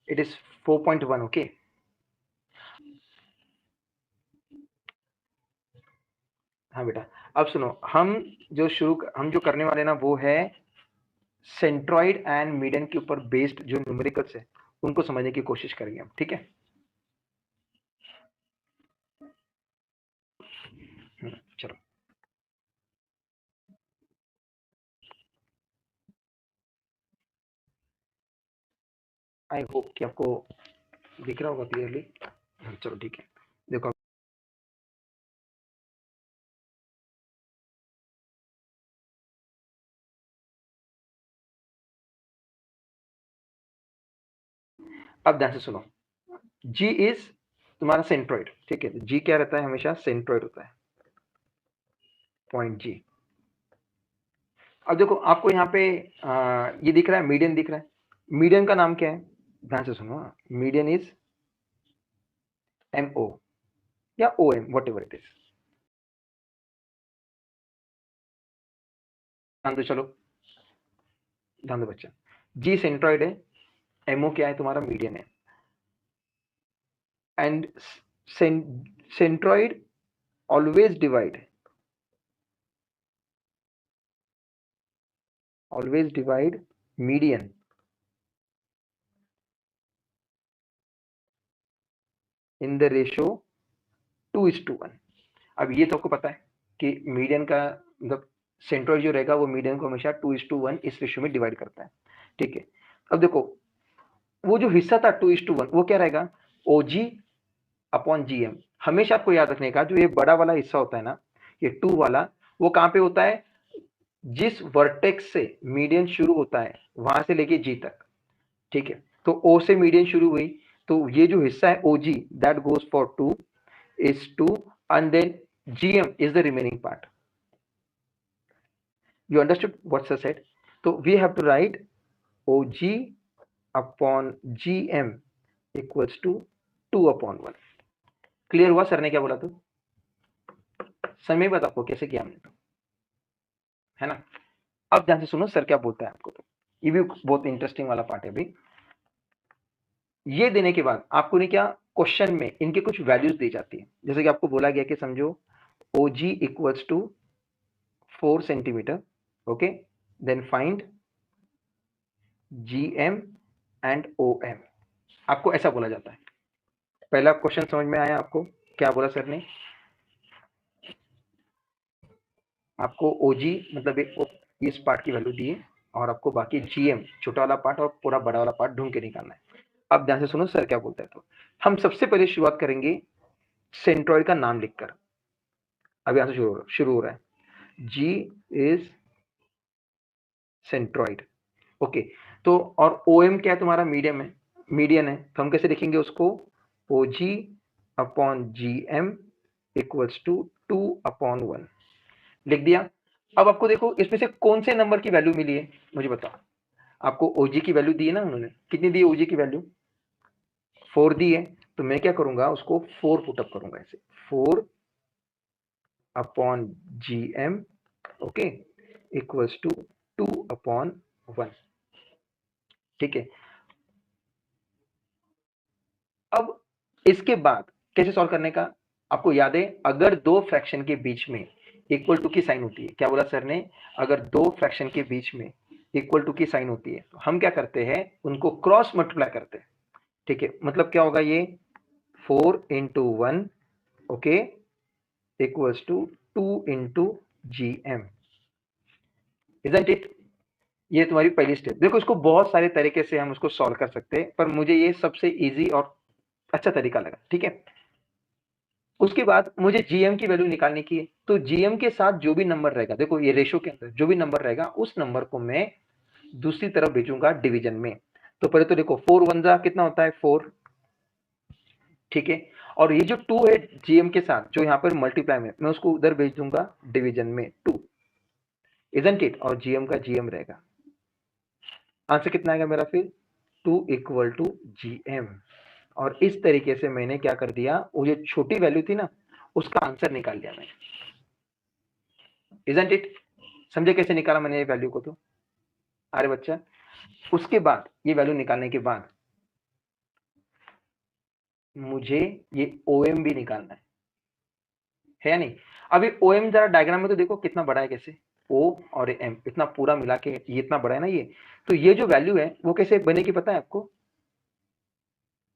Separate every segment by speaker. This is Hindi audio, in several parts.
Speaker 1: It is 4.1. ओके, हाँ बेटा, अब सुनो, हम जो करने वाले ना वो है सेंट्रॉइड एंड मीडियन के ऊपर बेस्ड जो न्यूमेरिकल्स है उनको समझने की कोशिश करेंगे हम, ठीक है। चलो, आई होप कि आपको दिख रहा होगा क्लियरली। चलो ठीक है, देखो अब ध्यान से सुनो, जी इज तुम्हारा सेंट्रॉइड, ठीक है। जी क्या रहता है, हमेशा सेंट्रॉइड होता है, पॉइंट जी। अब देखो आपको यहाँ पे ये दिख रहा है, मीडियन दिख रहा है। मीडियन का नाम क्या है, ध्यान से सुनो, मीडियन इज एम ओ या O M, whatever it is. ध्यान दो, चलो ध्यान दो बच्चा, जी सेंट्रॉइड है, एमओ क्या है तुम्हारा, मीडियन है। And centroid always divide median in the ratio 2:1। अब ये तो आपको पता है कि मीडियन का मतलब सेंट्रॉइड जो रहेगा वो मीडियन को हमेशा 2:1 इस रेशियो में डिवाइड करता है, ठीक है। अब देखो वो जो हिस्सा था 2:1 वो क्या रहेगा, ओजी अपॉन जीएम। हमेशा आपको याद रखने का, जो ये बड़ा वाला हिस्सा होता है ना, ये 2 वाला, वो कहाँ पे होता है, जिस वर्टेक्स से मीडियन शुरू होता है वहां से लेके जी तक, ठीक है। तो ओ से मीडियन शुरू हुई, तो ये जो हिस्सा है ओजी that goes for 2 is 2 and then GM is the remaining part. You understood what sir said? So we have to write OG upon GM equals to 2/1. Clear हुआ सर ने क्या बोला, तो समय बता आपको कैसे किया हमने, तो है ना। अब ध्यान से सुनो सर क्या बोलता है आपको, तो ये भी बहुत इंटरेस्टिंग वाला पार्ट है भाई। ये देने के बाद आपको नहीं क्या क्वेश्चन में इनके कुछ वैल्यूज दी जाती है, जैसे कि आपको बोला गया कि समझो OG equals to 4 centimetre, okay, then find GM and OM। आपको ऐसा बोला जाता है। पहला क्वेश्चन समझ में आया आपको, क्या बोला सर ने, आपको OG मतलब इस पार्ट की वैल्यू दी है और आपको बाकी GM छोटा वाला पार्ट और पूरा बड़ा वाला पार्ट ढूंढ के निकालना है। अब ध्यान से सुनो सर क्या बोलता है, तो हम सबसे पहले शुरुआत करेंगे सेंट्रॉइड का नाम लिखकर। अब यहां से शुरू हो रहा है, G इज सेंट्रॉइड, ओके। तो और OM क्या है तुम्हारा, मीडियन है, तो हम कैसे लिखेंगे उसको, OG upon GM equals to 2/1 लिख दिया। अब आपको देखो इसमें से कौन से नंबर की वैल्यू मिली है, मुझे बताओ। आपको ओजी की वैल्यू दी है ना उन्होंने, कितनी दी है ओजी की वैल्यू, 4 दी है। तो मैं क्या करूंगा, उसको 4 पुटअप करूंगा ऐसे, 4 upon G M, okay, equals to 2/1, ठीक है। अब इसके बाद कैसे सॉल्व करने का, आपको याद है अगर दो फ्रैक्शन के बीच में इक्वल टू की साइन होती है, क्या बोला सर ने, अगर दो फ्रैक्शन के बीच में इक्वल टू की साइन होती है तो हम क्या करते हैं, उनको क्रॉस मल्टीप्लाई करते हैं, ठीक है। मतलब क्या होगा ये, 4/1, okay, equals to 2/GM, isn't it. ये तुम्हारी पहली स्टेप। देखो इसको बहुत सारे तरीके से हम उसको सॉल्व कर सकते हैं, पर मुझे ये सबसे इजी और अच्छा तरीका लगा, ठीक है। उसके बाद मुझे जीएम की वैल्यू निकालने की है, तो जीएम के साथ जो भी नंबर रहेगा, देखो ये रेशो के अंदर जो भी नंबर रहेगा उस नंबर को मैं दूसरी तरफ भेजूंगा डिवीजन में। तो पहले तो देखो 4 1 जा कितना होता है, 4, ठीक है। और ये जो 2 है जीएम के साथ जो यहाँ पर मल्टीप्लाई में, मैं उसको उधर भेज दूंगा डिवीजन में 2, इजंट इट, और जीएम का जीएम रहेगा। आंसर कितना आएगा मेरा फिर, 2/GM। और इस तरीके से मैंने क्या कर दिया, वो जो छोटी वैल्यू थी ना उसका आंसर निकाल दिया मैंने, इजंट इट। समझे कैसे निकाला मैंने ये वैल्यू को, तो अरे बच्चा, उसके बाद ये वैल्यू निकालने के बाद मुझे ये OM भी निकालना है या नहीं? अभी OM जरा डायग्राम में तो देखो कितना बड़ा है, कैसे O और M इतना पूरा मिला के ये इतना बड़ा है ना ये, तो ये जो वैल्यू है वो कैसे बनेगी पता है आपको?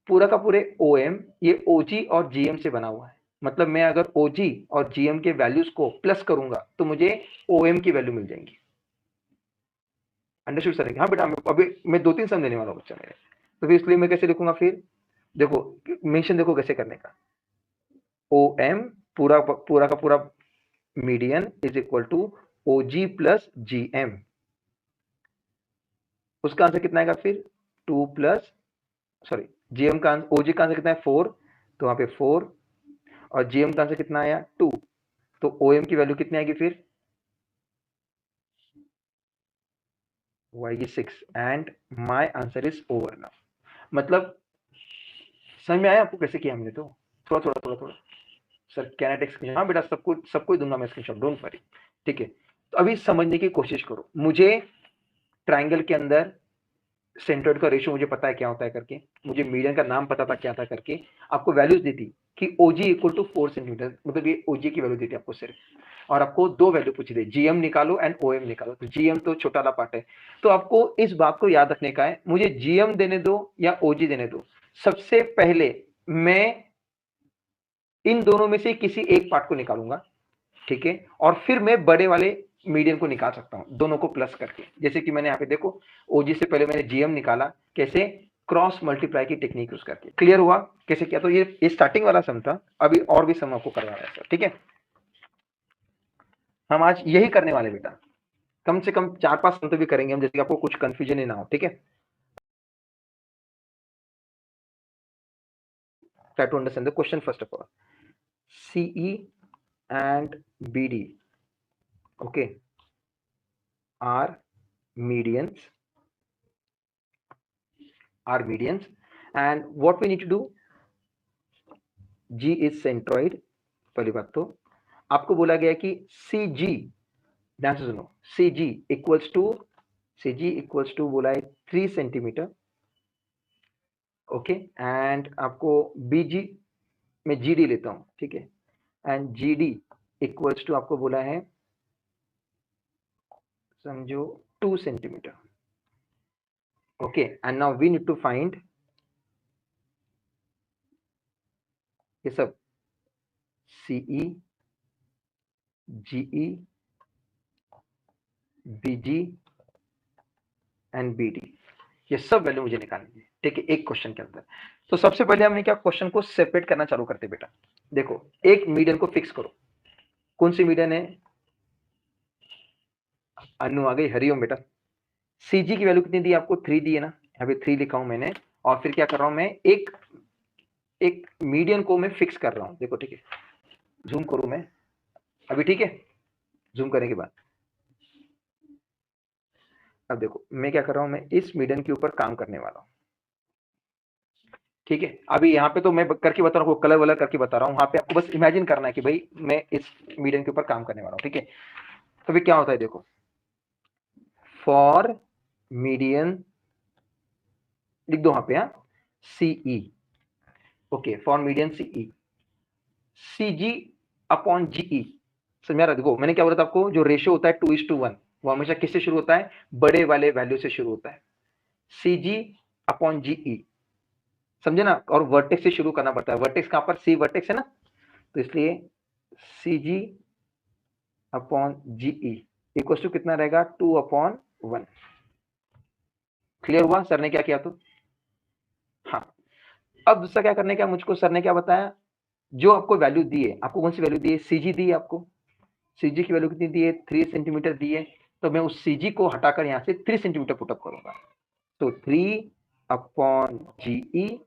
Speaker 1: पूरा का पूरे OM ये OG और GM से बना हुआ है, मतलब मैं अगर OG और GM के वैल्यूज को प्लस करूंगा तो मुझे OM की वैल्यू मिल जाएंगी। Understood sir? हाँ बेटा, अभी मैं 2-3 सम देने वाला हूँ बच्चा मेरे, तो फिर इसलिए मैं कैसे लिखूंगा फिर? देखो मेंशन देखो कैसे करने का, OM पूरा पूरा का पूरा median is equal to OG plus GM। उसका आंसर कितना आएगा फिर? 2 प्लस सॉरी GM का OG का आंसर कितना है? 4, तो वहां पे 4, और GM का आंसर कितना आया? 2, तो OM की वैल्यू कितनी आएगी फिर? वो आएगी 6 and my answer is over now. मतलब समझ में आया आपको कैसे किया हमने? तो थोड़ा थोड़ा थोड़ा थोड़ा sir can I take screenshot? हाँ बेटा, सबको ही दूंगा मैं स्क्रीनशॉट, डोंट वरी। ठीक है, तो अभी समझने की कोशिश करो। मुझे ट्राइंगल के अंदर सेंट्रोइड का रेशियो मुझे पता है क्या होता है करके, मुझे मीडियन का नाम पता था क्या था करके, आपको वैल्यूज दी थी कि OG इक्वल टू 4 सेंटीमीटर, मतलब ये OG की वैल्यू दी थी आपको सिर्फ, और आपको दो वैल्यू पूछी थी, GM निकालो एंड OM निकालो। तो GM तो छोटा वाला पार्ट है, तो आपको इस बात को याद रखने का है, मुझे GM देने दो या OG देने दो, सबसे पहले मैं इन दोनों में से किसी एक पार्ट को निकालूंगा, ठीक है, और फिर मैं बड़े वाले मीडियन को निकाल सकता हूं दोनों को प्लस करके। जैसे कि मैंने यहाँ पे देखो OG से पहले मैंने GM निकाला, कैसे? क्रॉस मल्टीप्लाई की टेक्निक यूज करके। क्लियर हुआ कैसे किया? तो ये स्टार्टिंग वाला सम था, अभी और भी सम आपको करवा रहा है सर, ठीक है? हम आज यही करने वाले बेटा, कम से कम 4-5 सम तो भी करेंगे हम, जैसे कि आपको कुछ कंफ्यूजन ही ना हो, ठीक है? Try to understand the question first of all. CE and BD, okay, are medians, and what we need to do, G is centroid। पहली बात तो आपको बोला गया कि CG, ध्यान से सुनो, CG इक्वल्स टू बोला है 3 सेंटीमीटर, ओके, एंड आपको BG में GD लेता हूं, ठीक है, एंड GD इक्वल्स टू आपको बोला है, समझो 2 centimetre, okay, and now we need to find ये सब CE, GE, BG and BD, ये सब वैल्यू मुझे निकालनी है, ठीक है, एक क्वेश्चन के अंदर। तो सबसे पहले हमने क्या, क्वेश्चन को सेपरेट करना चालू करते बेटा। देखो एक मीडियन को फिक्स करो, कौन सी मीडियन है? अनु आ गई, हरिओम बेटा। CG की वैल्यू कितनी दी आपको? 3 दी है ना, यहाँ पे 3 लिखा हूं मैंने, और फिर क्या कर रहा हूं मैं, एक मीडियन को मैं फिक्स कर रहा हूं, देखो, ठीक है, जूम करूं मैं अभी, ठीक है, जूम करने के बाद अब देखो मैं क्या कर रहा हूं, मैं इस मीडियन के ऊपर काम करने वाला हूं, ठीक है। अभी यहाँ पे तो मैं करके बता रहा हूँ, कलर वलर करके बता रहा हूँ, वहां पे आपको बस इमेजिन करना है कि भाई मैं इस मीडियन के ऊपर काम करने वाला हूँ, ठीक है। तो फिर क्या होता है देखो, फॉर मीडियन लिख दो वहां पे, हाँ, CE, okay, for median CE, CG upon GE। समझ रहा? देखो मैंने क्या बोला था आपको, जो रेशियो होता है 2:1, वो हमेशा किससे शुरू होता है? बड़े वाले वैल्यू से शुरू होता है, CG अपॉन GE, समझे ना? और वर्टेक्स से शुरू करना पड़ता है, वर्टेक्स कहां पर? C वर्टेक्स है ना, तो इसलिए CG upon GE equal to कितना रहेगा? 2/1। क्लियर हुआ सर ने क्या किया? तो हाँ, अब दूसरा क्या करने का मुझको, सर ने क्या बताया, जो आपको वैल्यू दी है, आपको कौन सी वैल्यू दी है? CG दी है आपको, CG की वैल्यू कितनी दी है? 3 सेंटीमीटर दी है, तो मैं उस CG को हटाकर यहाँ से 3 सेंटीमीटर पुटअप करूंगा, तो 3/GE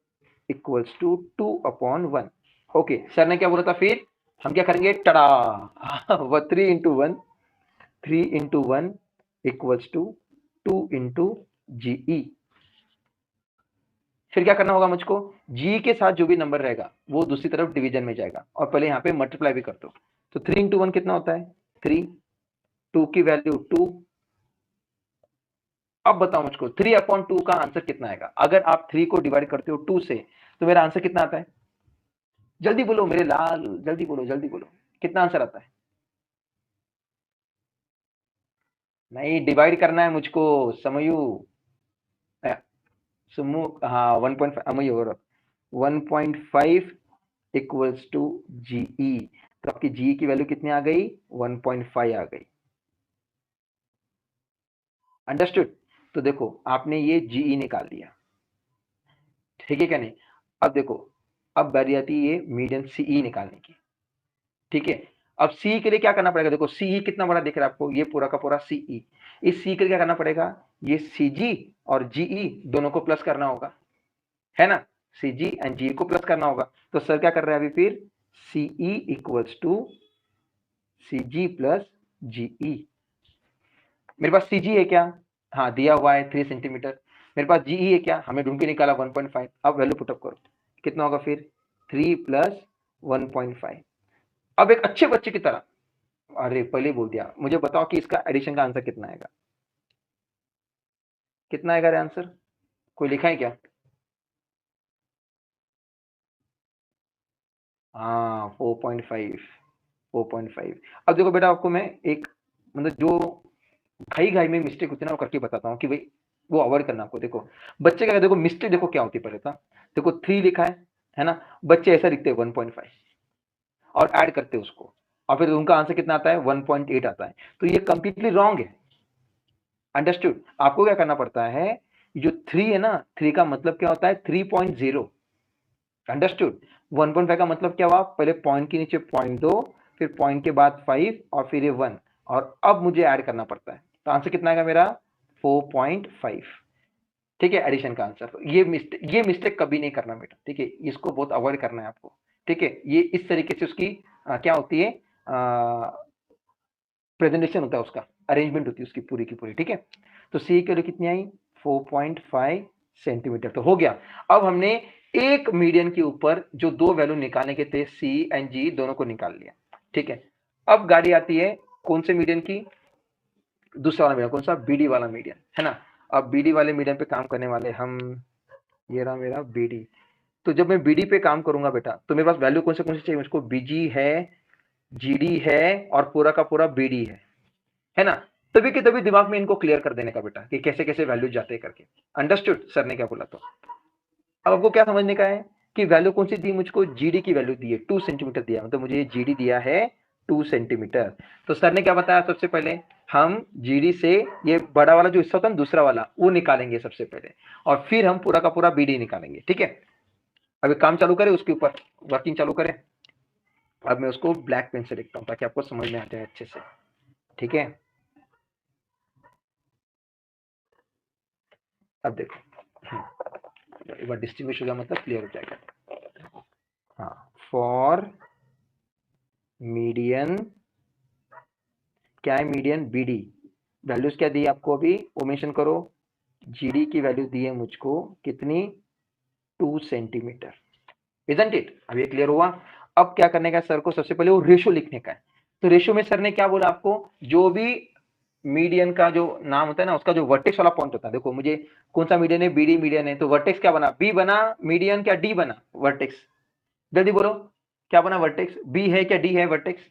Speaker 1: equals to 2/1। Okay, sir ने क्या बोला था फिर? हम क्या करेंगे? टड़ा, वो 3 into 1 equals to 2 into GE। फिर क्या करना होगा मुझको? G के साथ जो भी नंबर रहेगा वो दूसरी तरफ डिवीजन में जाएगा, और पहले यहाँ पे मल्टीप्लाई भी कर दो, तो 3 into 1 कितना होता है? 3, 2 की वैल्यू 2। अब बताओ मुझको 3/2 का आंसर कितना आएगा? अगर आप 3 को डिवाइड करते हो 2 से, तो मेरा आंसर कितना आता है? जल्दी बोलो मेरे लाल, जल्दी बोलो जल्दी बोलो, कितना आंसर आता है? नहीं, डिवाइड करना है मुझको समयू, सुमु, हाँ 1.5 अमयू, 1.5 इक्वल्स टू जीई। तो आपकी जीई की वैल्यू कितनी आ गई? 1.5 आ गई। अंडरस्टूड? तो देखो आपने ये जीई निकाल लिया, ठीक है क्या नहीं? अब देखो, अब बारी आती है ये मीडियन सीई निकालने की, ठीक है? अब सी के लिए क्या करना पड़ेगा? देखो सीई कितना बड़ा दिख रहा है आपको, ये पूरा का पूरा सीई। इस सी के लिए क्या करना पड़ेगा? ये सीजी और जीई दोनों को प्लस करना होगा, है ना? सीजी एंड जी को प्लस करना होगा। तो सर क्या कर रहे हैं अभी फिर? CE equals to CG plus GE. मेरे पास सीजी है क्या? हाँ दिया हुआ है 3 सेंटीमीटर। मेरे पास जीई है क्या? हमने ढूंढ के निकाला 1.5। अब वैल्यू पुटअप करो, कितना होगा फिर? 3 प्लस 1.5। अब एक अच्छे बच्चे की तरह, अरे पहले बोल दिया, मुझे बताओ कि इसका एडिशन का आंसर कितना आएगा? कितना आएगा आंसर? कोई लिखा है क्या? हाँ 4.5, 4.5। अब देखो बेटा, आपको मैं एक मतलब जो घाई घाई में मिस्टेक होती है ना वो करके बताता हूँ कि भाई वो अवॉइड करना आपको। देखो बच्चे क्या, देखो मिस्टेक देखो क्या होती है पहले था। देखो 3 लिखा है ना? बच्चे ऐसा लिखते हैं 1.5 और ऐड करते हैं उसको, और फिर उनका आंसर कितना आता है? 1.8 आता है। तो ये कंप्लीटली रॉन्ग है। अंडरस्टूड? आपको क्या करना पड़ता है? जो 3 है ना, 3 का मतलब क्या होता है? 3.0। अंडरस्टूड? 1.5 का मतलब क्या हुआ? पहले पॉइंट के नीचे पॉइंट दो, फिर पॉइंट के बाद 5 और फिर ये 1, और अब मुझे ऐड करना पड़ता है। तो आंसर कितना आएगा मेरा? 4.5। ठीक है, एडिशन का आंसर। तो ये मिस्टेक कभी नहीं करना बेटा, ठीक है? इसको बहुत अवॉइड करना है आपको, ठीक है? ये इस तरीके से उसकी क्या होती है, प्रेजेंटेशन होता है उसका, अरेंजमेंट होती है उसकी पूरी की पूरी, ठीक है? तो सी की वैल्यू कितनी आई? 4.5 सेंटीमीटर। तो हो गया। अब हमने एक मीडियन के ऊपर जो दो वैल्यू निकालने के थे, सी एंड जी दोनों को निकाल लिया, ठीक है? अब गाड़ी आती है कौन से मीडियन की? दूसरा वाला मीडियन, कौन सा? बीडी वाला मीडियन, है ना? अब बीडी वाले मीडियन पे काम करने वाले हम, ये रहा मेरा बीडी। तो जब मैं बीडी पे काम करूंगा बेटा, तो मेरे पास वैल्यू कौन से चाहिए मुझको? बीजी है, जीडी है, और पूरा का पूरा बीडी है ना? तभी के तभी दिमाग में इनको क्लियर कर देने का बेटा, कि कैसे कैसे वैल्यू जाते हैं करके। अंडरस्टूड सर ने क्या बोला? तो अब आपको क्या समझने का है कि वैल्यू कौन सी दी मुझको? जीडी की वैल्यू दी है, 2 सेंटीमीटर दिया, मतलब मुझे जीडी दिया है 2 सेंटीमीटर। तो सर ने क्या बताया? सबसे पहले हम जीडी से ये बड़ा वाला जो हिस्सा होता है ना, दूसरा वाला, वो निकालेंगे सबसे पहले, और फिर हम पूरा का पूरा बीडी निकालेंगे, ठीक है? अभी काम चालू करें, उसके ऊपर वर्किंग चालू करें। अब मैं उसको ब्लैक पेन से लिखता हूँ ताकि आपको समझ में आ जाए अच्छे से, ठीक है? अब देखो, एक बार डिस्टिंग्विश हो जाए मतलब क्लियर हो जाएगा। हाँ, फॉर मीडियन, क्या है मीडियन? बीडी। वैल्यूज क्या दी आपको अभी? वो मेंशन करो। जीडी की वैल्यू दी है मुझको कितनी? 2 सेंटीमीटर। Isn't it? अब ये क्लियर हुआ। अब क्या करने का सर को? सबसे पहले वो रेशो लिखने का है। तो रेशो में सर ने क्या बोला आपको? जो भी मीडियन का जो नाम होता है ना, उसका जो वर्टेक्स वाला पॉइंट होता है, देखो मुझे कौन सा मीडियन है? बीडी मीडियन है, तो वर्टेक्स क्या बना? बी बना मीडियन, क्या डी बना वर्टेक्स? जल्दी बोलो, क्या बना वर्टेक्स? बी है क्या डी है वर्टेक्स?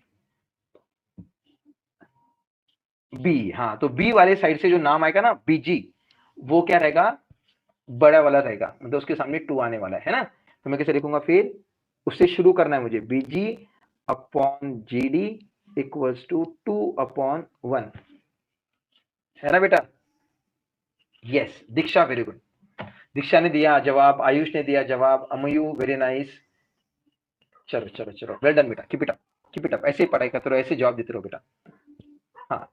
Speaker 1: बी। हाँ, तो बी वाले साइड से जो नाम आएगा ना, बीजी, वो क्या रहेगा? बड़ा वाला रहेगा, मतलब उसके सामने 2 आने वाला है ना? तो मैं कैसे लिखूंगा फिर? उससे शुरू करना है मुझे, बीजी अपॉन जीडी इक्वल्स टू 2/1, है ना बेटा? यस दीक्षा, वेरी गुड। दीक्षा ने दिया जवाब, आयुष ने दिया जवाब, अमयू वेरी नाइस। चलो चलो चलो, वेल डन बेटा, keep it up, keep it up. ऐसे ही पढ़ाई करते रहो, ऐसे जवाब देते रहो बेटा। हाँ,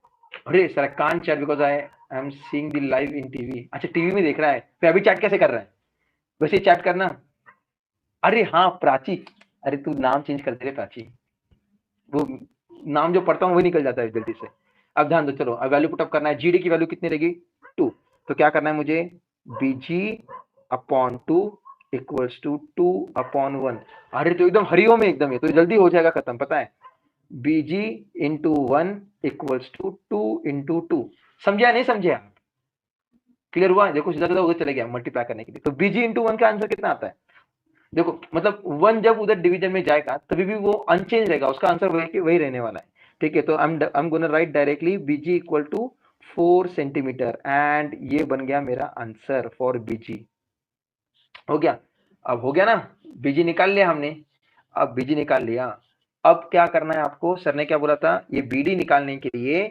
Speaker 1: अरे sir can chat because I am seeing the live in TV. अच्छा टीवी में देख रहा है, फिर अभी चैट कैसे कर रहा है? वैसे चैट करना। अरे हाँ प्राची, अरे तू नाम चेंज कर दे रे प्राची, वो नाम जो पढ़ता हूँ वही निकल जाता है जल्दी से। अब ध्यान दो, चलो अब वैल्यू पुटअप करना है। जीडी की वैल्यू कितनी रहेगी? 2। तो क्या करना है मुझे? बीजी अपॉन 2 इक्वल्स टू 2/1। अरे तो एकदम हरिओम में एकदम, ये तो जल्दी हो जाएगा खत्म, पता है? बीजी इंटू 1 इक्वल्स टू 2 × 2। समझे या नहीं समझे आप? क्लियर हुआ? देखो सीधा सीधा उधर चले गया मल्टीप्लाई करने के लिए। तो बीजी इंटू 1 का आंसर कितना आता है? देखो मतलब 1 जब उधर डिवीजन में जाएगा तभी भी वो अनचेंज रहेगा, उसका आंसर वही रहने वाला है। ठीक है, तो I am gonna write directly BG equal to 4 centimetre and ये बन गया मेरा आंसर फॉर बीजी। हो गया, अब हो गया ना, बीजी निकाल लिया हमने। अब बीजी निकाल लिया, अब क्या करना है आपको, सर ने क्या बोला था, ये बीडी निकालने के लिए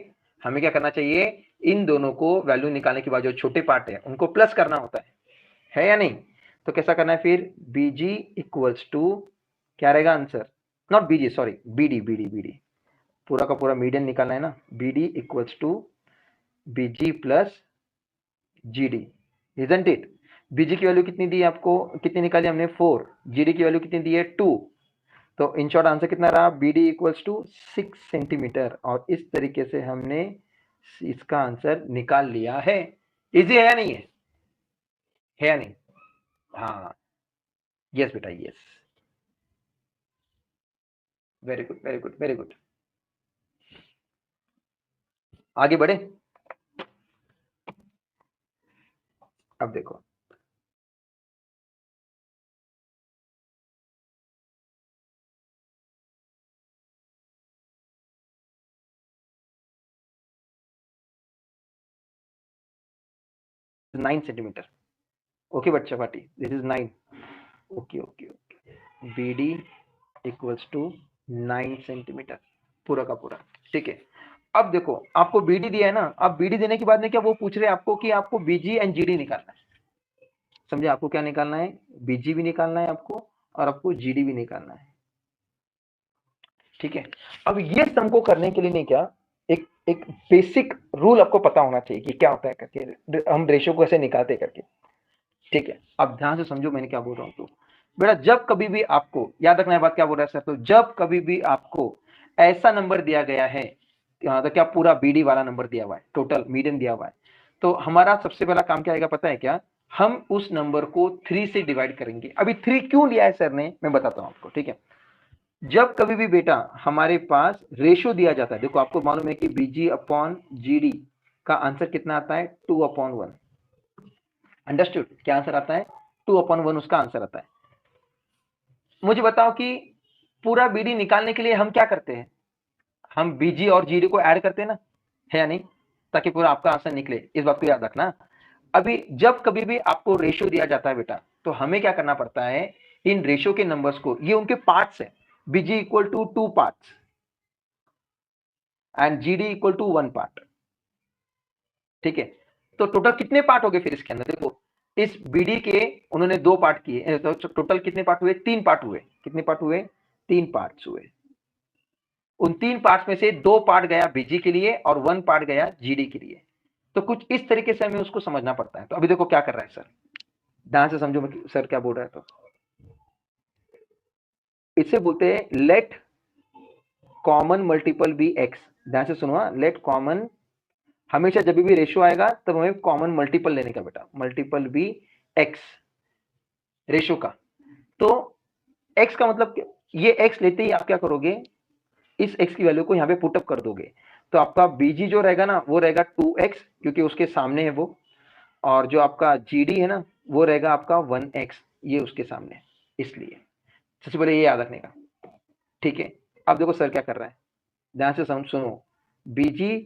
Speaker 1: हमें क्या करना चाहिए, इन दोनों को वैल्यू निकालने के बाद जो छोटे पार्ट है उनको प्लस करना होता है या नहीं। तो कैसा करना है फिर, बीजी इक्वल्स टू क्या रहेगा answer, not BG sorry BD BD BD, पूरा का पूरा मीडियन निकालना है ना, BD equals to BG plus GD, isn't it. BG की वैल्यू कितनी दी आपको, कितनी निकाली हमने 4, जीडी की वैल्यू कितनी दी है 2, तो इन शॉर्ट आंसर कितना रहा, बीडी इक्वल्स टू 6 सेंटीमीटर। और इस तरीके से हमने इसका आंसर निकाल लिया है। इजी है या नहीं है या नहीं, हाँ यस बेटा yes, very good very good very good. आगे बढ़े, अब देखो नाइन सेंटीमीटर, ओके बच्चा party, this is 9, okay okay okay, BD equals to 9 centimetre पूरा का पूरा। ठीक है, अब देखो आपको बीडी दिया है ना, अब बीडी देने के बाद में क्या वो पूछ रहे हैं आपको कि आपको बीजी एंड जीडी निकालना है, समझे, आपको क्या निकालना है, बीजी भी निकालना है आपको और आपको जीडी भी निकालना है। ठीक है, अब ये सम को करने के लिए नहीं क्या, एक एक बेसिक रूल आपको पता होना चाहिए कि क्या होता है करके, हम रेशियो को ऐसे निकालते करके। ठीक है, अब ध्यान से समझो मैंने क्या बोल रहा हूं, तो बेटा जब कभी भी आपको याद रखना है बात, क्या बोल रहा है सर, तो जब कभी भी आपको ऐसा नंबर दिया गया है, तो क्या पूरा बीडी वाला नंबर दिया हुआ है, टोटल मीडियन दिया हुआ है, तो हमारा सबसे पहला काम क्या आएगा पता है क्या, हम उस नंबर को 3 से डिवाइड करेंगे। अभी 3 क्यों लिया है सर ने, मैं बताता हूं आपको। ठीक है, जब कभी भी बेटा हमारे पास रेशियो दिया जाता है, देखो आपको मालूम है कि बीजी अपॉन जीडी का आंसर कितना आता है, 2/1। अंडरस्टूड, क्या आंसर आता है, 2/1 उसका आंसर आता है। मुझे बताओ कि पूरा बीडी निकालने के लिए हम क्या करते हैं, हम बीजी और जीडी को ऐड करते हैं ना, है या नहीं, ताकि पूरा आपका आंसर निकले, इस बात को याद रखना। अभी जब कभी भी आपको रेशियो दिया जाता है बेटा, तो हमें क्या करना पड़ता है, इन रेशियो के नंबर्स को, ये उनके पार्ट्स है, BG equal to 2 parts and GD equal to 1 part. ठीक है, तो टोटल कितने पार्ट हो गए फिर इसके अंदर, देखो इस बीडी के उन्होंने 2 पार्ट किए, तो टोटल कितने पार्ट हुए, 3 पार्ट हुए, कितने पार्ट हुए, 3 पार्ट्स हुए। उन 3 पार्ट्स में से 2 पार्ट गया बीजी के लिए और 1 पार्ट गया जीडी के लिए। तो कुछ इस तरीके से हमें उसको समझना पड़ता है। तो अभी देखो क्या कर रहा है सर, ध्यान से समझो सर क्या बोल रहा है, तो इसे बोलते हैं let common multiple be x. ध्यान से सुनो, लेट कॉमन, हमेशा जब भी रेशियो आएगा तब हमें कॉमन मल्टीपल लेने का बेटा, मल्टीपल बी एक्स रेशियो का। तो एक्स का मतलब ये एक्स लेते ही आप क्या करोगे, इस x की वैल्यू को यहाँ पे पुटअप कर दोगे, तो आपका बीजी जो रहेगा ना वो रहेगा 2x, क्योंकि उसके सामने है वो, और जो आपका जीडी है ना वो रहेगा आपका 1x, ये उसके सामने, इसलिए सबसे पहले ये याद रखने का। ठीक है, अब देखो सर क्या कर रहा है, ध्यान से सुनो, बीजी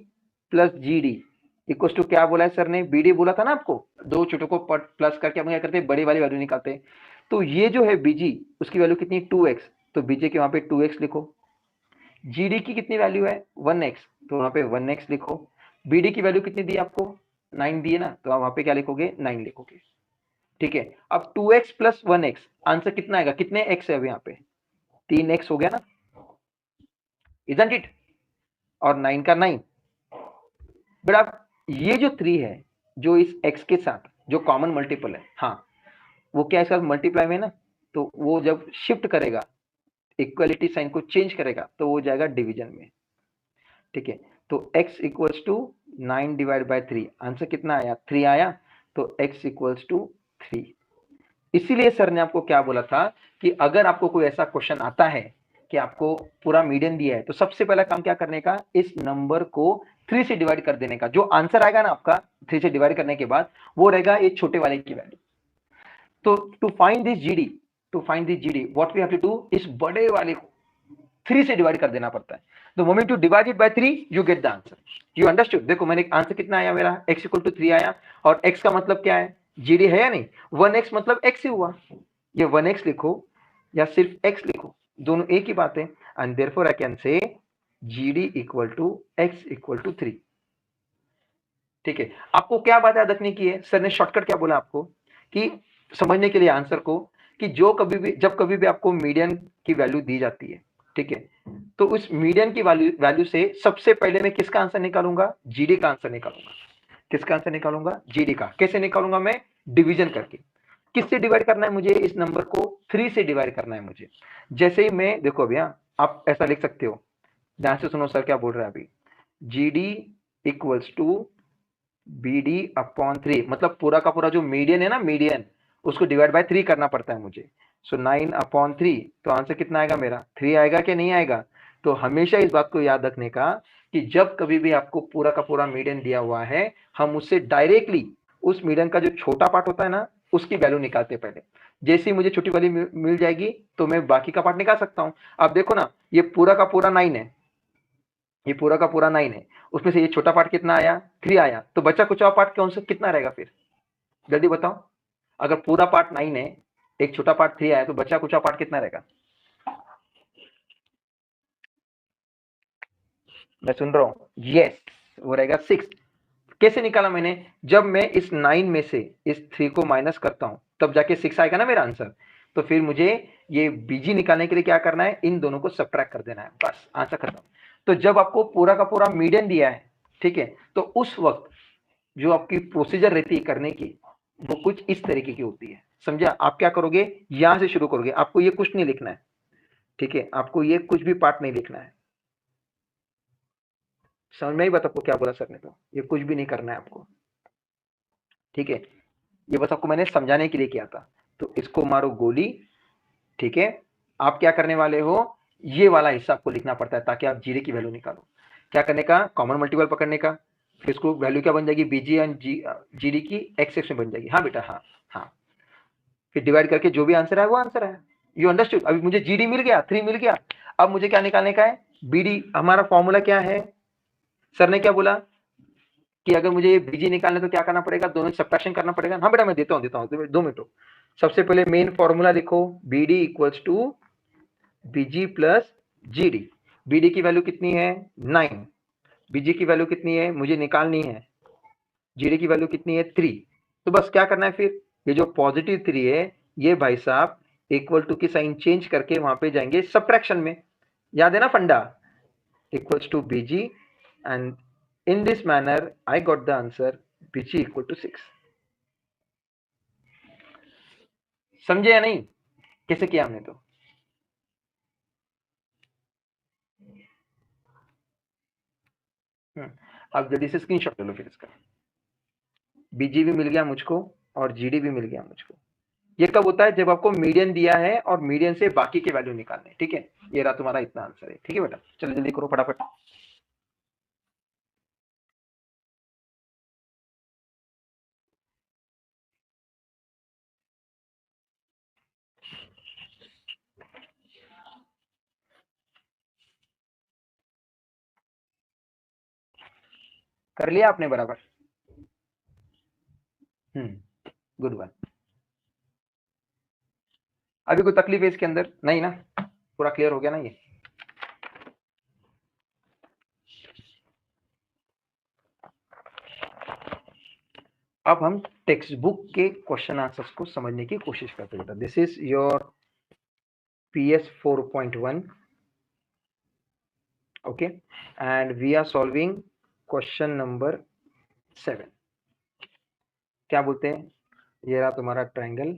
Speaker 1: प्लस जीडी इक्वल टू क्या बोला है सर ने, बीडी बोला था ना आपको, दो छोटों को प्लस करके हम क्या करते हैं, बड़ी वाली वैल्यू निकालते हैं। तो ये जो है बीजी, उसकी वैल्यू कितनी, 2x, तो बीजी के वहां पे 2x लिखो। जीडी की कितनी वैल्यू है 1x, तो वहां पे 1x लिखो। बीडी की वैल्यू कितनी दी आपको, 9 दी है ना, तो आप वहां पे क्या लिखोगे, 9 लिखोगे। ठीक है, अब 2x प्लस 1x आंसर कितना आएगा, कितने x है अब यहाँ पे, 3x हो गया ना, इजंट इट, और 9 का 9। बेटा ये जो 3 है, जो इस x के साथ जो कॉमन मल्टीपल है, हाँ वो क्या इसका मल्टीप्लाई में ना, तो वो जब शिफ्ट करेगा, इक्वलिटी साइन को चेंज करेगा, तो वो जाएगा डिवीजन में। ठीक है, तो x equals to 9 divide by 3, answer कितना आया, 3 आया, तो x इक्वल्स टू 3। इसीलिए सर ने आपको क्या बोला था कि अगर आपको कोई ऐसा क्वेश्चन आता है कि आपको पूरा मीडियन दिया है, तो सबसे पहला काम क्या करने का, इस नंबर को 3 से डिवाइड कर देने का। जो आंसर आएगा ना आपका 3 से डिवाइड करने के बाद, वो रहेगा ये छोटे वाले की वैल्यू। तो to find this GD, to find the GD what we have to do, इस बड़े वाले को 3 से डिवाइड कर देना पड़ता है। The moment you divide it by 3 you get the answer. You understood? देखो मैंने आंसर कितना आया मेरा, x इक्वल टू 3 आया, और x का मतलब क्या है, जीडी है या नहीं, 1x मतलब x ही हुआ, ये 1x लिखो या सिर्फ x लिखो, दोनों एक ही बात है। And therefore I can say GD equal to x equal to 3। ठीक है, आपको क्या बात याद रखने की है, सर ने शॉर्टकट क्या बोला आपको कि समझने के लिए आंसर को, कि जो जब कभी भी आपको मीडियन की वैल्यू दी जाती है, ठीक है, तो उस मीडियन की वैल्यू से सबसे पहले मैं किसका आंसर निकालूंगा, जीडी का आंसर निकालूंगा। किसका आंसर निकालूंगा, जीडी का। कैसे निकालूंगा मैं, डिवीजन करके। किससे डिवाइड करना है मुझे, इस नंबर को 3 से डिवाइड करना है मुझे। जैसे ही मैं, देखो भैया आप ऐसा लिख सकते हो, ध्यान से सुनो सर क्या बोल रहा है अभी, GD equals to BD upon 3, मतलब पूरा का पूरा जो मीडियन है ना, मीडियन, उसको डिवाइड बाय 3 करना पड़ता है मुझे। सो 9 अपॉन 3, तो आंसर कितना आएगा मेरा, 3 आएगा कि नहीं आएगा। तो हमेशा इस बात को याद रखने का कि जब कभी भी आपको पूरा का पूरा मीडियन दिया हुआ है, हम उससे डायरेक्टली उस मीडियन का जो छोटा पार्ट होता है ना, उसकी वैल्यू निकालते पहले। जैसे ही मुझे छोटी वाली मिल जाएगी तो मैं बाकी का पार्ट निकाल सकता हूँ। अब देखो ना, ये पूरा का पूरा 9 है, ये पूरा का पूरा 9 है, उसमें से ये छोटा पार्ट कितना आया, 3 आया, तो बचा कुछ और पार्ट कौन सा कितना रहेगा फिर, जल्दी बताओ। अगर पूरा पार्ट 9 है, एक छोटा पार्ट 3 आया, तो बचा कुछ और पार्ट कितना रहेगा, मैं सुन रहा हूँ, यस, वो रहेगा 6। कैसे निकाला मैंने, जब मैं इस 9 में से इस 3 को माइनस करता हूं तब जाके 6 आएगा ना मेरा आंसर। तो फिर मुझे ये बीजी निकालने के लिए क्या करना है, इन दोनों को सब्ट्रैक्ट कर देना है, बस आंसर खत्म। तो जब आपको पूरा का पूरा मीडियन दिया है, ठीक है, तो उस वक्त जो आपकी प्रोसीजर रहती है करने की, वो कुछ इस तरीके की होती है, समझा। आप क्या करोगे, यहां से शुरू करोगे, आपको ये कुछ नहीं लिखना है, ठीक है, आपको ये कुछ भी पार्ट नहीं लिखना है। समझ में आई बात आपको क्या बोला सर ने, तो ये कुछ भी नहीं करना है आपको, ठीक है, ये बस आपको मैंने समझाने के लिए किया था। तो इसको मारो गोली, ठीक है। आप क्या करने वाले हो, ये वाला हिस्सा आपको लिखना पड़ता है ताकि आप जीरे की वैल्यू निकालो। क्या करने का, कॉमन मल्टीपल पकड़ने का, फिर इसको वैल्यू क्या बन जाएगी, बीजी एंड जीडी की एक्स एक्स में बन जाएगी। हाँ बेटा, हाँ हाँ, फिर डिवाइड करके जो भी आंसर है वो आंसर है। You understood? अभी मुझे जीडी मिल गया, 3 मिल गया, अब मुझे क्या निकालने का है, बीडी। हमारा फॉर्मूला क्या है, सर ने क्या बोला कि अगर मुझे ये बीजी निकालने तो क्या करना पड़ेगा, दोनों सब्ट्रैक्शन करना पड़ेगा। हाँ बेटा मैं देता हूँ 2 मिनट। सबसे पहले मेन फॉर्मूला लिखो, BD equals to BG plus GD. BD की वैल्यू कितनी है, 9, बीजी की वैल्यू कितनी है मुझे निकालनी है, जीडी की वैल्यू कितनी है, 3। तो बस क्या करना है फिर, ये जो पॉजिटिव 3 है, ये भाई साहब इक्वल टू की साइन चेंज करके वहां पे जाएंगे सब्ट्रैक्शन में। याद है ना फंडा, equals to BG, and in this manner I got the answer bg equal to 6। समझे या नहीं, कैसे किया हमने तो। अब जल्दी से स्क्रीनशॉट ले लो फिर इसका। बीजी भी मिल गया मुझको और जीडी भी मिल गया मुझको। ये कब होता है, जब आपको मीडियन दिया है और मीडियन से बाकी के वैल्यू निकालने, ठीक है। ये रहा तुम्हारा इतना आंसर है, ठीक है बेटा, चलो जल्दी करो फटाफट। कर लिया आपने बराबर, गुड वन। अभी कोई तकलीफ है इसके अंदर नहीं ना, पूरा क्लियर हो गया ना ये। अब हम टेक्स्ट बुक के क्वेश्चन आंसर्स को समझने की कोशिश करते हैं बेटा। This is your PS 4.1, okay, and we are solving question number 7। क्या बोलते हैं, ये रहा तुम्हारा ट्रायंगल,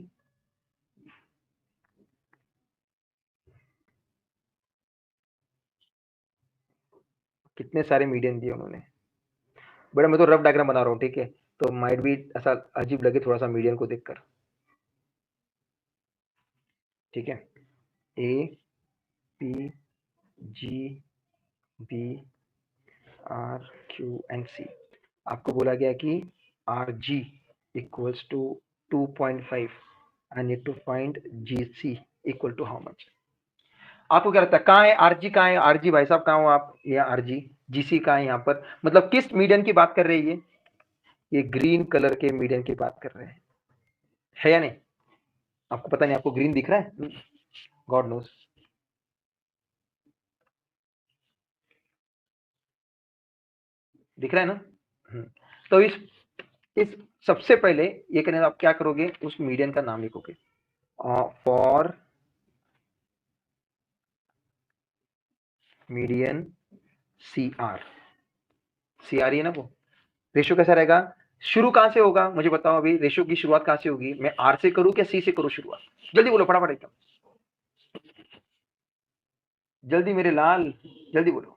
Speaker 1: कितने सारे मीडियन दिए उन्होंने। बड़ा मैं तो रफ डायग्राम बना रहा हूँ, ठीक है, तो माइट भी ऐसा अजीब लगे थोड़ा सा मीडियन को देखकर, ठीक है। A P G B R Q and C. आपको बोला गया कि R G equals to 2.5 I need to find GC equal to how much. आपको क्या लगता है कहाँ है आरजी, कहाँ है आरजी भाई साहब, कहाँ हो आप? ये आरजी, जीसी कहाँ है यहाँ पर? मतलब किस मीडियन की बात कर रहे हैं ये ग्रीन कलर के मीडियन की बात कर रहे हैं, है या नहीं? आपको पता नहीं, आपको ग्रीन दिख रहा है? God knows. दिख रहा है ना? तो इस सबसे पहले ये करने आप क्या करोगे, उस मीडियन का नाम लिखोगे फॉर मीडियन CR ही है ना वो। रेशियो कैसा रहेगा, शुरू कहां से होगा मुझे बताओ, अभी रेशियो की शुरुआत कहां से होगी? मैं R से करूं क्या C से करूं शुरुआत? जल्दी बोलो फटाफट एकदम, जल्दी मेरे लाल, जल्दी बोलो।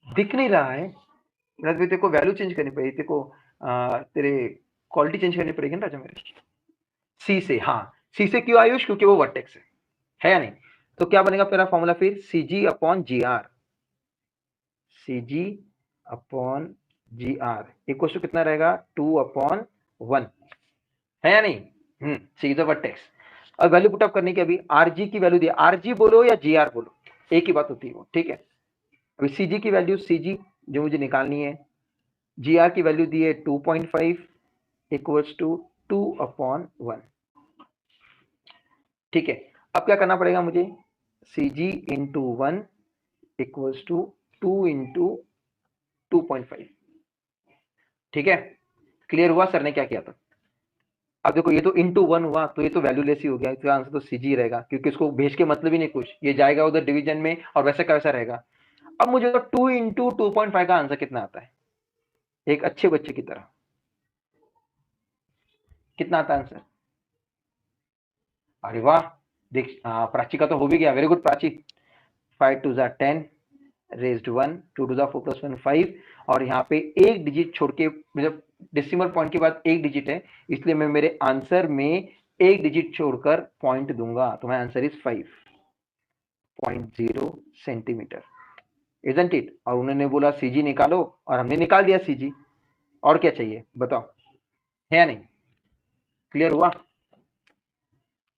Speaker 1: दिख नहीं रहा है राजवीर, तेरे को वैल्यू चेंज करनी पड़ेगी, तेरे को तेरे क्वालिटी चेंज करनी पड़ेगी ना राजा मेरे। सी से, हाँ सी से क्यों आयुष? क्योंकि वो वर्टेक्स है या नहीं? तो क्या बनेगा मेरा फॉर्मूला फिर, CG/GR, CG/GR इक्वल टू कितना रहेगा, 2/1, है या नहीं? सी इज द वर्टेक्स। और वैल्यू पुटअप करने की, अभी RG की वैल्यू दिया, RG बोलो या GR बोलो, एक ही बात होती है वो, ठीक है। अभी CG की वैल्यू, CG जो मुझे निकालनी है, GR की वैल्यू दी है 2.5 इक्वल्स टू 2/1, ठीक है। अब क्या करना पड़ेगा मुझे, CG into 1 equals to 2 into 2.5, ठीक है। क्लियर हुआ सर ने क्या किया था? अब देखो ये तो इंटू 1 हुआ, तो ये तो वैल्यूलेस ही हो गया, इसका आंसर तो CG रहेगा, क्योंकि इसको भेज के मतलब ही नहीं कुछ, ये जाएगा उधर डिवीजन में और वैसे का वैसा रहेगा। अब मुझे तो 2 इंटू 2.5 का आंसर कितना आता है, एक अच्छे बच्चे की तरह कितना आता है आंसर? अरे वाह, देख प्राची का तो हो भी गया, वेरी गुड प्राची। 5 2 जा 10 रेज्ड 1, 2 टू द 4 प्लस 1 5, और यहाँ पे एक डिजिट छोड़ के, मतलब डेसिमल पॉइंट के बाद एक डिजिट है, इसलिए मैं मेरे आंसर में एक डिजिट छोड़कर पॉइंट दूंगा, तो my answer is 5.0 centimetre, isn't it? और उन्होंने बोला CG निकालो और हमने निकाल दिया CG, और क्या चाहिए बताओ, है या नहीं? क्लियर हुआ?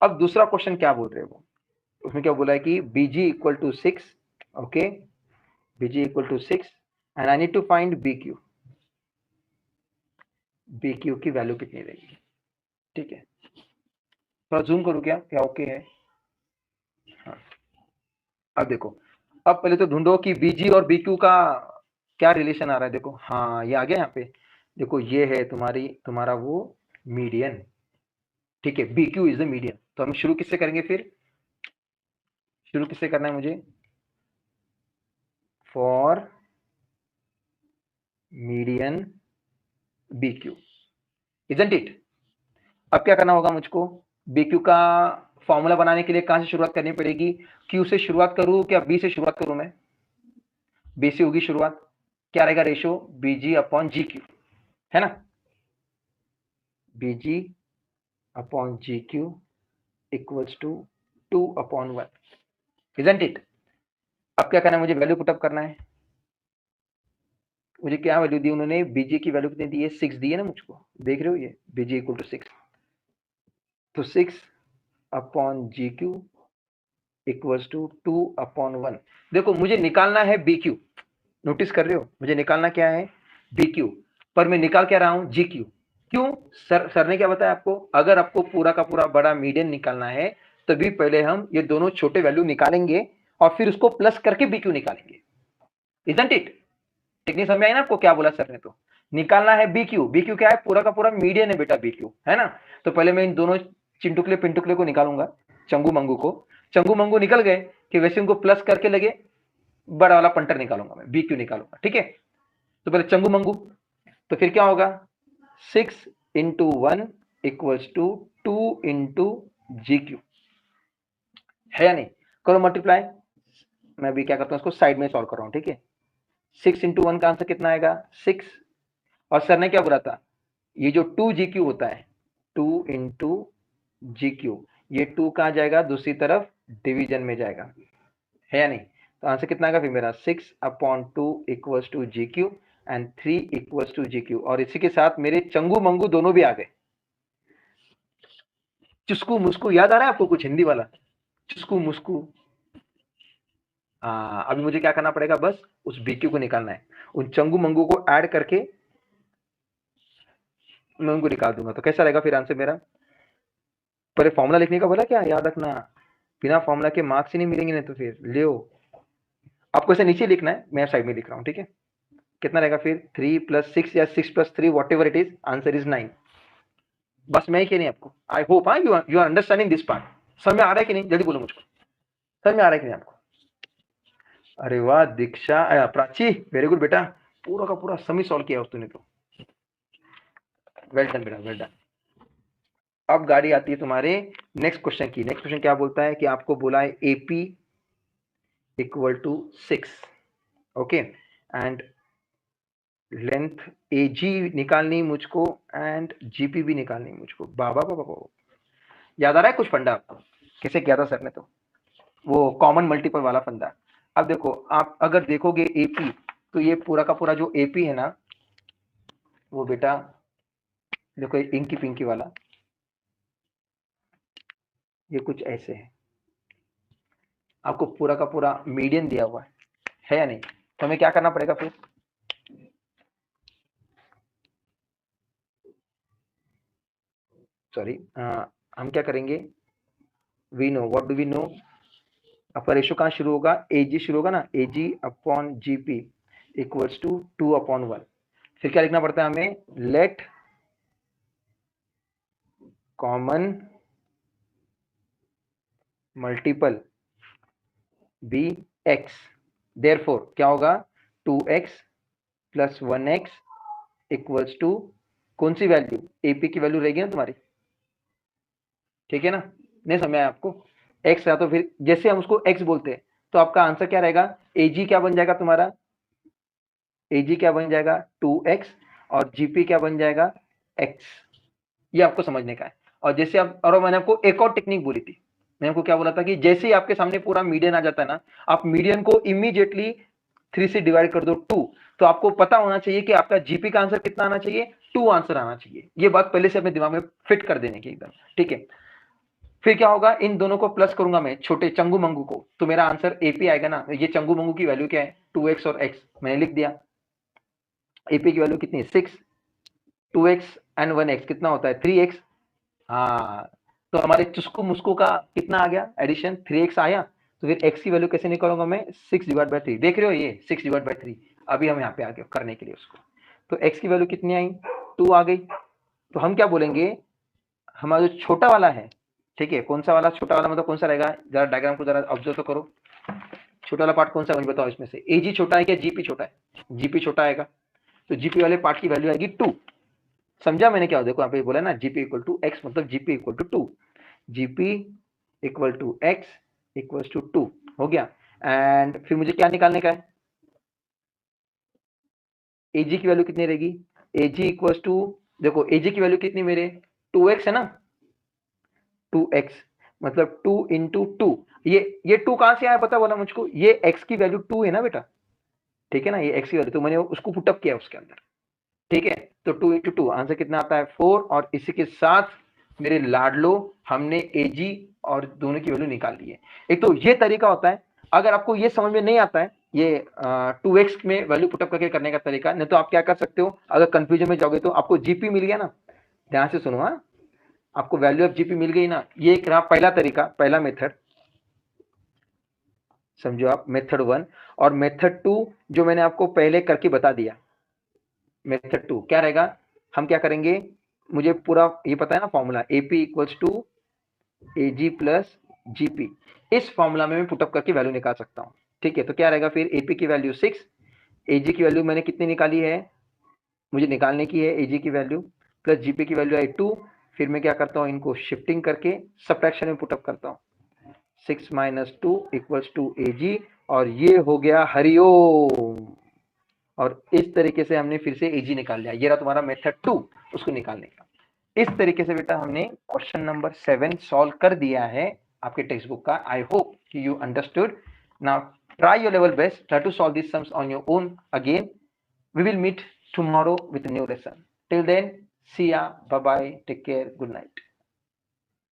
Speaker 1: अब दूसरा क्वेश्चन क्या बोल रहे हैं वो, उसमें क्या बोला है कि BG equal to 6, okay, BG equal to 6 and I need to find BQ की वैल्यू कितनी रहेगी, ठीक है। थोड़ा जूम करूँ क्या, क्या ओके है? हाँ, अब देखो, अब पहले तो ढूंढो कि BG और BQ का क्या रिलेशन आ रहा है। देखो हाँ ये आ गया यहाँ पे, देखो ये है तुम्हारा वो मीडियन, ठीक है, BQ इज द मीडियन। तो हम शुरू किससे करेंगे फिर, शुरू किससे करना है मुझे, for median BQ, isn't it? अब क्या करना होगा मुझको, BQ का फॉर्मूला बनाने के लिए कहां से शुरुआत करनी पड़ेगी, Q से शुरुआत करूं क्या B से शुरुआत करूं? मैं B से होगी शुरुआत, क्या रहेगा रेशियो, BG/GQ, है ना, BG/GQ equals to 2/1, isn't it? अब क्या करना है मुझे, वैल्यू पुटअप करना है। मुझे क्या वैल्यू दी उन्होंने, BG की वैल्यू कितनी दी है, 6 दी है ना मुझको, देख रहे हो ये BG इक्वल टू 6, तो 6/GQ इक्वल्स टू 2/1। देखो मुझे निकालना है BQ, नोटिस कर रहे हो, मुझे निकालना क्या है BQ, पर मैं निकाल क्या रहा हूं GQ। क्यों? सर ने क्या बताया आपको, अगर आपको पूरा का पूरा बड़ा मीडियन निकालना है तभी पहले हम ये दोनों छोटे वैल्यू निकालेंगे और फिर उसको प्लस करके BQ निकालेंगे, इजंट इट? टेक्निक समझ आई ना आपको क्या बोला सर ने? तो निकालना है BQ क्या है, पूरा का पूरा मीडियन है बेटा BQ, है ना। तो पहले मैं इन दोनों चिंटुकले पिंटुकले को निकालूंगा, चंगू मंगू को, चंगू मंगू निकल गए कि वैसे उनको प्लस करके लगे बड़ा वाला पंटर निकालूंगा, मैं BQ निकालूंगा, ठीक है। तो पहले चंगू मंगू, तो फिर क्या होगा, 6 into 1 equals to 2 into GQ, है या नहीं? करो मल्टीप्लाई, मैं भी क्या करता हूं, इसको साइड में सॉल्व कर रहा हूं, ठीक है। 6 इंटू 1 का आंसर कितना आएगा 6, और सर ने क्या बोला था, ये जो 2GQ होता है 2 इंटू GQ, ये 2 कहां जाएगा, दूसरी तरफ डिवीजन में जाएगा, है या नहीं? तो आंसर कितना आएगा फिर मेरा, 6/2 equals to GQ and 3 equals to GQ, और इसी के साथ मेरे चंगू मंगू दोनों भी आ गए, चुस्कू मुस्कू याद आ रहा है आपको कुछ हिंदी वाला? चुस्कू मुस्कू। अभी मुझे क्या करना पड़ेगा, बस उस बीक्यू को निकालना है, उन चंगू मंगू को ऐड करके मैं उनको निकाल दूंगा। तो कैसा रहेगा फिर आंसर मेरा? पर फॉर्मूला लिखने का बोला क्या, याद रखना, बिना फॉर्मूला के मार्क्स ही नहीं मिलेंगे, नहीं तो फिर लियो। आपको ऐसे नीचे लिखना है, मैं साइड में लिख रहा हूँ, ठीक है। कितना रहेगा फिर? 3 + 6 या 6 + 3, whatever it is, answer is 9। बस मैं ही कह नहीं आपको, I hope you are understanding this part. समझ में आ रहा है कि नहीं, जल्दी बोलो मुझको, समझ में आ रहा है कि नहीं आपको? अरे वाह दीक्षा, प्राची, वेरी गुड बेटा, पूरा का पूरा समी सॉल्व किया तूने तो, वेल डन बेटा, वेल डन। अब गाड़ी आती है तुम्हारे नेक्स्ट क्वेश्चन की। नेक्स्ट क्वेश्चन क्या बोलता है कि आपको बोला है AP = 6, okay, and length AG निकालनी मुझको एंड GP भी निकालनी मुझको। बाबा बाबा बाबा, याद आ रहा है कुछ फंडा आपको, कैसे किया था सर ने? तो वो कॉमन मल्टीपल वाला फंडा। अब देखो, आप अगर देखोगे AP, तो ये पूरा का पूरा जो AP है ना, वो बेटा देखो इंकी पिंकी वाला, ये कुछ ऐसे है, आपको पूरा का पूरा मीडियन दिया हुआ है या नहीं? तो हमें क्या करना पड़ेगा फिर? सॉरी, हम क्या करेंगे, we know, what do we know, आपका रेशो कहाँ शुरू होगा, AG शुरू होगा ना, AG/GP = 2/1। फिर क्या लिखना पड़ता है हमें, let common multiple be x, therefore क्या होगा, 2x + 1x = कौन सी वैल्यू, AP की वैल्यू रहेगी ना तुम्हारी, ठीक है ना? नहीं समझ आया आपको? x या तो फिर जैसे हम उसको x बोलते हैं, तो आपका आंसर क्या रहेगा, AG क्या बन जाएगा तुम्हारा, AG क्या बन जाएगा 2x, और GP क्या बन जाएगा x। ये आपको समझने का है। और जैसे आप, और मैंने आपको एक और टेक्निक बोली थी, मैंने आपको क्या बोला था कि जैसे ही आपके सामने पूरा मीडियन आ जाता है ना, आप मीडियन को इमीडिएटली 3 से डिवाइड कर दो 2, तो आपको पता होना चाहिए कि आपका GP का आंसर कितना आना चाहिए, 2 आंसर आना चाहिए। ये बात पहले से अपने दिमाग में फिट कर देने की एकदम, ठीक है। फिर क्या होगा, इन दोनों को प्लस करूंगा मैं, छोटे चंगू मंगू को, तो मेरा आंसर AP आएगा ना। ये चंगू मंगू की वैल्यू क्या है, 2x और x, मैंने लिख दिया। AP की वैल्यू कितनी है, 6, 2x एंड 1x कितना होता है, 3x। हाँ, तो हमारे चुस्कू मुस्कू का कितना आ गया एडिशन, 3x आया। तो फिर x की वैल्यू कैसे निकालूंगा मैं, 6/3, देख रहे हो ये 6/3। अभी हम यहाँ पे आ गए करने के लिए उसको, तो x की वैल्यू कितनी आई, 2 आ गई। तो हम क्या बोलेंगे, हमारा जो छोटा वाला है, ठीक है, कौन सा वाला छोटा वाला, मतलब कौन सा रहेगा, जरा डायग्राम को जरा ऑब्जर्व तो करो, छोटा वाला पार्ट कौन सा है मुझे बताओ इसमें से, AG छोटा है क्या GP छोटा है, GP छोटा आएगा, तो GP वाले पार्ट की वैल्यू आएगी 2। समझा मैंने क्या, देखो यहाँ पे बोला ना GP = x, मतलब GP = 2, GP = x = 2 हो गया। एंड फिर मुझे क्या निकालने का है, AG की वैल्यू कितनी रहेगी, AG = देखो AG की वैल्यू कितनी मेरे, 2x है ना, 2x मतलब 2 × 2, ये 2 कहां से आया पता बोला मुझको, ये x की वैल्यू 2 है ना बेटा, ठीक है ना, ये x की वैल्यू, तो मैंने उसको पुटअप किया उसके अंदर, ठीक है। तो 2 × 2 आंसर कितना आता है, 4। और इसी के साथ मेरे लाडलो, हमने AG और दोनों की वैल्यू निकाल ली है। एक तो ये तरीका होता है, अगर आपको ये समझ में नहीं आता है, ये 2x में वैल्यू पुटअप करके करने का तरीका, नहीं तो आप क्या कर सकते हो, अगर कंफ्यूजन में जाओगे तो आपको GP मिल गया ना, ध्यान से सुनो, हाँ, आपको वैल्यू ऑफ GP मिल गई ना, ये एक रहा पहला तरीका, पहला मेथड, समझो आप, मेथड 1। और मेथड 2 जो मैंने आपको पहले करके बता दिया, मेथड 2 क्या रहेगा, हम क्या करेंगे, मुझे पूरा ये पता है ना फॉर्मूला, AP = AG + GP, इस फॉर्मूला में मैं पुटअप करके वैल्यू निकाल सकता हूँ, ठीक है। तो क्या रहेगा फिर, AP की वैल्यू 6, AG की वैल्यू मैंने कितनी निकाली है, मुझे निकालने की है AG की वैल्यू, प्लस GP की वैल्यू आई 2। फिर मैं क्या करता हूँ, इनको शिफ्टिंग करके सब्ट्रैक्शन में पुटअप करता हूँ, 6 - 2 = AG, और ये हो गया हरिओम। और इस तरीके से हमने फिर से AG निकाल लिया, ये रहा तुम्हारा मेथड 2 उसको निकालने का। इस तरीके से बेटा हमने क्वेश्चन नंबर 7 सॉल्व कर दिया है आपके टेक्स्ट बुक का। आई होप कि you understood. Now try your level best, try to solve this sums on your own again. We will meet tomorrow with a new lesson. Till then, see ya, bye bye, take care, good night.